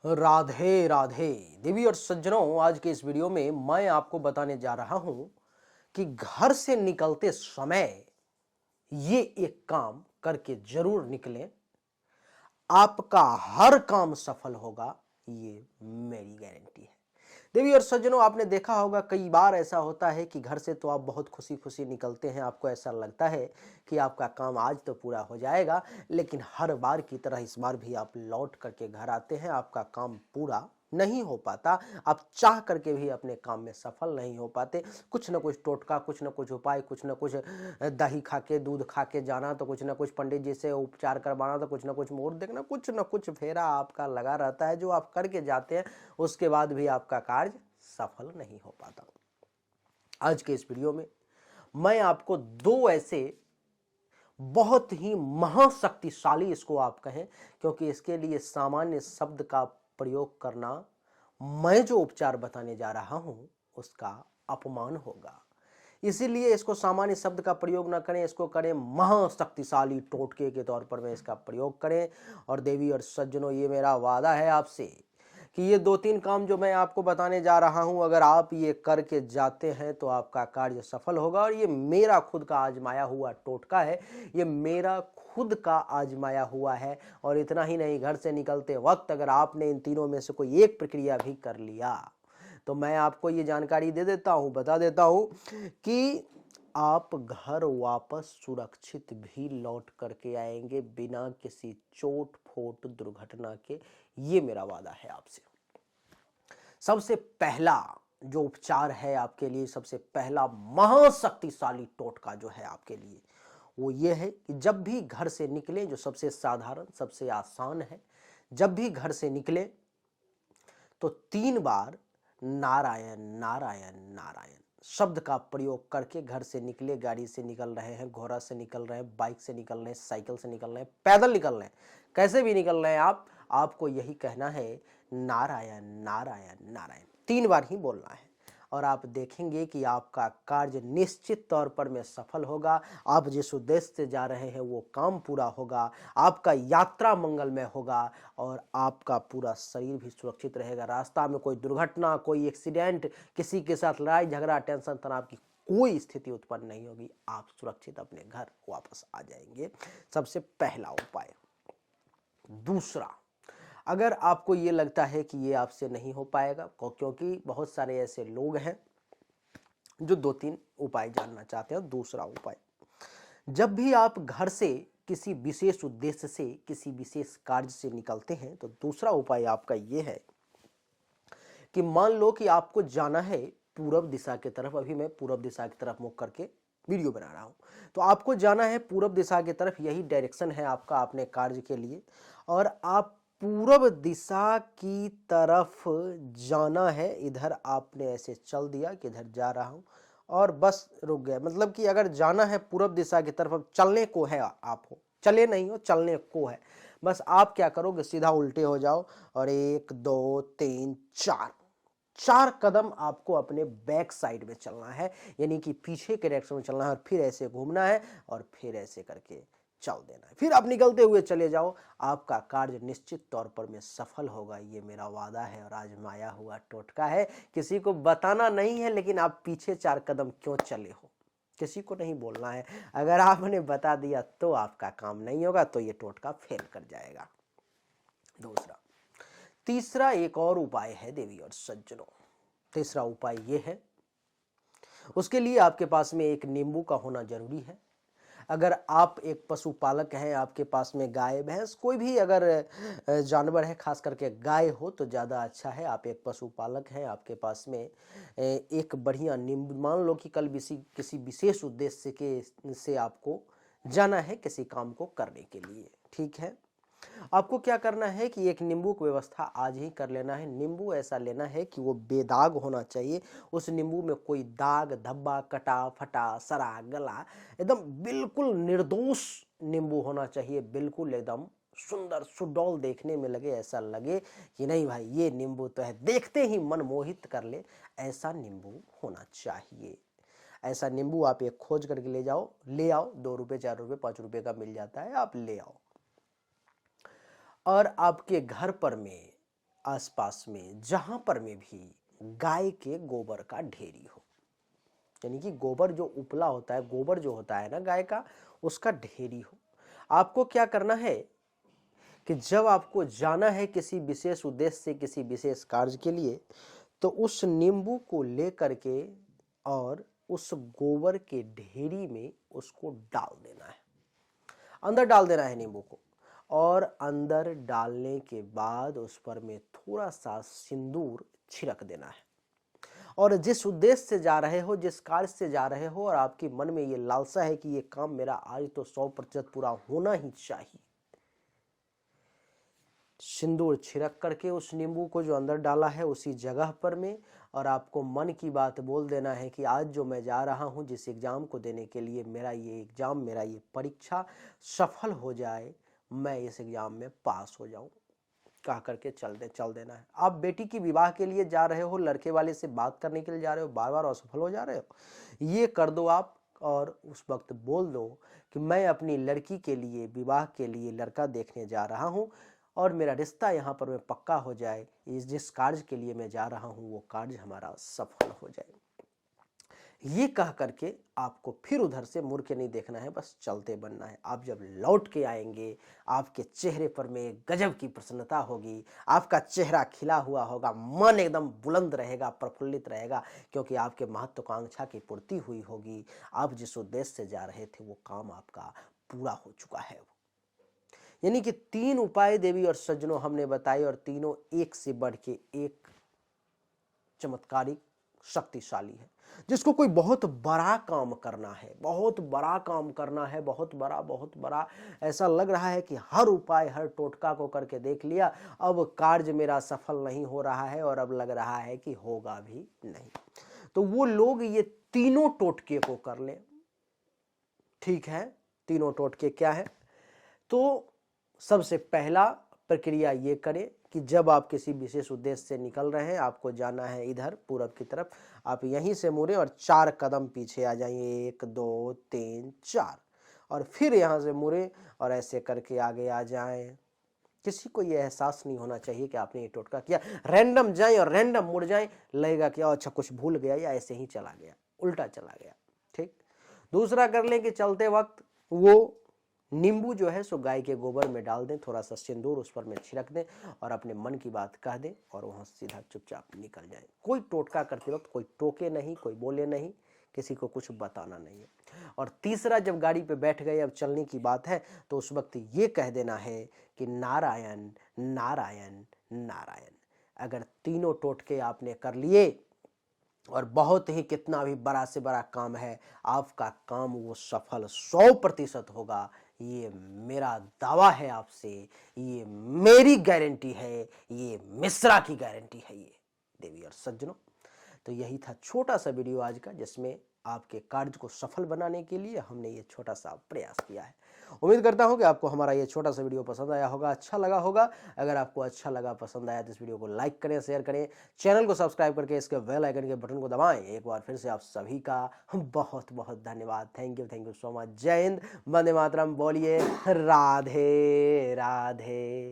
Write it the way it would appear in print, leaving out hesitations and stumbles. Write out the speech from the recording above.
राधे राधे देवी और सज्जनों, आज के इस वीडियो में मैं आपको बताने जा रहा हूं कि घर से निकलते समय ये एक काम करके जरूर निकलें। आपका हर काम सफल होगा, ये मेरी गारंटी है। देवी और सज्जनों, आपने देखा होगा कई बार ऐसा होता है कि घर से तो आप बहुत खुशी खुशी निकलते हैं, आपको ऐसा लगता है कि आपका काम आज तो पूरा हो जाएगा, लेकिन हर बार की तरह इस बार भी आप लौट करके घर आते हैं, आपका काम पूरा नहीं हो पाता। आप चाह करके भी अपने काम में सफल नहीं हो पाते। कुछ न कुछ टोटका, कुछ न कुछ उपाय, कुछ न कुछ दही खा के, दूध खा के जाना, तो कुछ न कुछ पंडित जी से उपचार करवाना, तो कुछ न कुछ मुहूर्त देखना, कुछ न कुछ फेरा आपका लगा रहता है जो आप करके जाते हैं। उसके बाद भी आपका कार्य सफल नहीं हो पाता। आज के इस वीडियो में मैं आपको दो ऐसे बहुत ही महाशक्तिशाली, इसको आप कहें, क्योंकि इसके लिए सामान्य शब्द का प्रयोग करना, मैं जो उपचार बताने जा रहा हूं उसका अपमान होगा। इसीलिए इसको सामान्य शब्द का प्रयोग ना करें, इसको करें महाशक्तिशाली टोटके के तौर पर में इसका प्रयोग करें। और देवी और सज्जनों, ये मेरा वादा है आपसे कि ये दो तीन काम जो मैं आपको बताने जा रहा हूं, अगर आप ये करके जाते हैं तो आपका कार्य सफल होगा। और ये मेरा खुद का आजमाया हुआ टोटका है, ये मेरा खुद का आजमाया हुआ है। और इतना ही नहीं, घर से निकलते वक्त अगर आपने इन तीनों में से कोई एक प्रक्रिया भी कर लिया तो मैं आपको ये जानकारी दे देता हूं, बता देता हूं कि आप घर वापस सुरक्षित भी लौट करके आएंगे, बिना किसी चोट फोट दुर्घटना के। ये मेरा वादा है आपसे। सबसे पहला जो उपचार है आपके लिए, सबसे पहला महाशक्तिशाली टोटका जो है आपके लिए, वो ये है कि जब भी घर से निकले, जो सबसे साधारण सबसे आसान है, जब भी घर से निकले तो 3 बार नारायण नारायण नारायण शब्द का प्रयोग करके घर से निकले। गाड़ी से निकल रहे हैं, घोड़ा से निकल रहे हैं, बाइक से निकल रहे हैं, साइकिल से निकल रहे हैं, पैदल निकल रहे हैं, कैसे भी निकल रहे हैं आपको यही कहना है, नारायण नारायण नारायण 3 बार ही बोलना है। और आप देखेंगे कि आपका कार्य निश्चित तौर पर में सफल होगा। आप जिस उद्देश्य से जा रहे हैं वो काम पूरा होगा, आपका यात्रा मंगलमय होगा और आपका पूरा शरीर भी सुरक्षित रहेगा। रास्ता में कोई दुर्घटना, कोई एक्सीडेंट, किसी के साथ लड़ाई झगड़ा, टेंशन तनाव की कोई स्थिति उत्पन्न नहीं होगी। आप सुरक्षित अपने घर वापस आ जाएंगे। सबसे पहला उपाय। दूसरा, अगर आपको ये लगता है कि ये आपसे नहीं हो पाएगा, क्योंकि बहुत सारे ऐसे लोग हैं जो 2-3 उपाय जानना चाहते हैं। दूसरा उपाय, जब भी आप घर से किसी विशेष उद्देश्य से, किसी विशेष कार्य से निकलते हैं, तो दूसरा उपाय आपका ये है कि मान लो कि आपको जाना है पूरब दिशा की तरफ। अभी मैं पूरब दिशा की तरफ मुख करके वीडियो बना रहा हूं, तो आपको जाना है पूरब दिशा की तरफ, यही डायरेक्शन है आपका अपने कार्य के लिए। और आप पूरब दिशा की तरफ जाना है, इधर आपने ऐसे चल दिया कि इधर जा रहा हूं और बस रुक गया। मतलब कि अगर जाना है पूरब दिशा की तरफ, अब चलने को है, आपको चले नहीं हो, चलने को है, बस आप क्या करोगे, सीधा उल्टे हो जाओ और 1 2 3 4 कदम आपको अपने बैक साइड में चलना है, यानी कि पीछे के डायरेक्शन में चलना है, और फिर ऐसे घूमना है और फिर ऐसे करके चल देना है। फिर आप निकलते हुए चले जाओ, आपका कार्य निश्चित तौर पर में सफल होगा। ये मेरा वादा है और आजमाया हुआ टोटका है। किसी को बताना नहीं है, लेकिन आप पीछे 4 कदम क्यों चले हो किसी को नहीं बोलना है। अगर आपने बता दिया तो आपका काम नहीं होगा, तो ये टोटका फेल कर जाएगा। दूसरा, तीसरा एक और उपाय है देवी और सज्जनों। तीसरा उपाय ये है, उसके लिए आपके पास में एक नींबू का होना जरूरी है। अगर आप एक पशुपालक हैं, आपके पास में गाय भैंस कोई भी अगर जानवर है, खास करके गाय हो तो ज़्यादा अच्छा है। आप एक पशुपालक हैं, आपके पास में एक बढ़िया नींबू, मान लो कि कल किसी विशेष उद्देश्य से आपको जाना है किसी काम को करने के लिए, ठीक है। आपको क्या करना है कि एक नींबू की व्यवस्था आज ही कर लेना है। नींबू ऐसा लेना है कि वो बेदाग होना चाहिए। उस नींबू में कोई दाग धब्बा, कटा फटा, सरा गला, एकदम बिल्कुल निर्दोष नींबू होना चाहिए। बिल्कुल एकदम सुंदर सुडौल देखने में लगे, ऐसा लगे कि नहीं भाई ये नींबू तो है, देखते ही मन मोहित कर ले, ऐसा नींबू होना चाहिए। ऐसा नींबू आप एक खोज करके ले आओ। 2 रुपये 4 रुपये 5 रुपये का मिल जाता है, आप ले आओ। और आपके घर पर में आसपास में जहां पर में भी गाय के गोबर का ढेरी हो, यानी कि गोबर जो उपला होता है, गोबर जो होता है ना गाय का, उसका ढेरी हो। आपको क्या करना है कि जब आपको जाना है किसी विशेष उद्देश्य से, किसी विशेष कार्य के लिए, तो उस नींबू को लेकर के और उस गोबर के ढेरी में उसको डाल देना है, अंदर डाल देना है नींबू को। और अंदर डालने के बाद उस पर में थोड़ा सा सिंदूर छिड़क देना है। और जिस उद्देश्य से जा रहे हो, जिस कार्य से जा रहे हो, और आपके मन में ये लालसा है कि ये काम मेरा आज तो 100% पूरा होना ही चाहिए, सिंदूर छिड़क करके उस नींबू को जो अंदर डाला है उसी जगह पर में, और आपको मन की बात बोल देना है कि आज जो मैं जा रहा हूं जिस एग्जाम को देने के लिए, मेरा ये एग्जाम, मेरा ये परीक्षा सफल हो जाए, मैं इस एग्जाम में पास हो जाऊं, कह करके चल देना है। आप बेटी की विवाह के लिए जा रहे हो, लड़के वाले से बात करने के लिए जा रहे हो, बार बार असफल हो जा रहे हो, ये कर दो आप। और उस वक्त बोल दो कि मैं अपनी लड़की के लिए, विवाह के लिए लड़का देखने जा रहा हूं, और मेरा रिश्ता यहाँ पर मैं पक्का हो जाए, जिस कार्य के लिए मैं जा रहा हूँ वो कार्य हमारा सफल हो जाए। ये कह करके आपको फिर उधर से मुड़ के नहीं देखना है, बस चलते बनना है। आप जब लौट के आएंगे, आपके चेहरे पर में गजब की प्रसन्नता होगी, आपका चेहरा खिला हुआ होगा, मन एकदम बुलंद रहेगा, प्रफुल्लित रहेगा, क्योंकि आपके महत्वाकांक्षा की पूर्ति हुई होगी। आप जिस उद्देश्य से जा रहे थे वो काम आपका पूरा हो चुका है। यानी कि 3 उपाय देवी और सज्जनों हमने बताए, और तीनों एक से बढ़ के एक चमत्कारिक, शक्तिशाली है। जिसको कोई बहुत बड़ा काम करना है, बहुत बड़ा काम करना है, बहुत बड़ा, ऐसा लग रहा है कि हर उपाय, हर टोटका को करके देख लिया, अब कार्य मेरा सफल नहीं हो रहा है, और अब लग रहा है कि होगा भी नहीं, तो वो लोग ये तीनों टोटके को कर लें। ठीक है, तीनों टोटके क्या है? तो सबसे पहला प्रक्रिया ये करें कि जब आप किसी विशेष उद्देश्य से निकल रहे हैं, आपको जाना है इधर पूरब की तरफ, आप यहीं से मुड़े और 4 कदम पीछे आ जाइए, 1 2 3 4, और फिर यहाँ से मुड़े और ऐसे करके आगे आ जाएं। किसी को ये एहसास नहीं होना चाहिए कि आपने ये टोटका किया। रैंडम जाएं और रैंडम मुड़ जाएं, लगेगा कि अच्छा कुछ भूल गया या ऐसे ही चला गया, उल्टा चला गया। ठीक। दूसरा कर लें कि चलते वक्त वो नींबू जो है सो गाय के गोबर में डाल दें, थोड़ा सा सिंदूर उस पर में छिड़क दें, और अपने मन की बात कह दें, और वहां सीधा चुपचाप निकल जाएं। कोई टोटका करते वक्त कोई टोके नहीं, कोई बोले नहीं, किसी को कुछ बताना नहीं है। और तीसरा, जब गाड़ी पे बैठ गए, अब चलने की बात है, तो उस वक्त ये कह देना है कि नारायण नारायण नारायण। अगर तीनों टोटके आपने कर लिए, और बहुत ही कितना भी बड़ा से बड़ा काम है, आपका काम वो सफल 100% होगा। ये मेरा दावा है आपसे, ये मेरी गारंटी है, ये मिश्रा की गारंटी है ये देवी और सज्जनों। तो यही था छोटा सा वीडियो आज का, जिसमें आपके कार्य को सफल बनाने के लिए हमने ये छोटा सा प्रयास किया है। उम्मीद करता हूं कि आपको हमारा ये छोटा सा वीडियो पसंद आया होगा, अच्छा लगा होगा। अगर आपको अच्छा लगा, पसंद आया, तो इस वीडियो को लाइक करें, शेयर करें, चैनल को सब्सक्राइब करके इसके बेल आइकन के बटन को दबाएं। एक बार फिर से आप सभी का बहुत बहुत धन्यवाद। Thank you so much. जय हिंद, वंदे मातरम। बोलिए राधे राधे।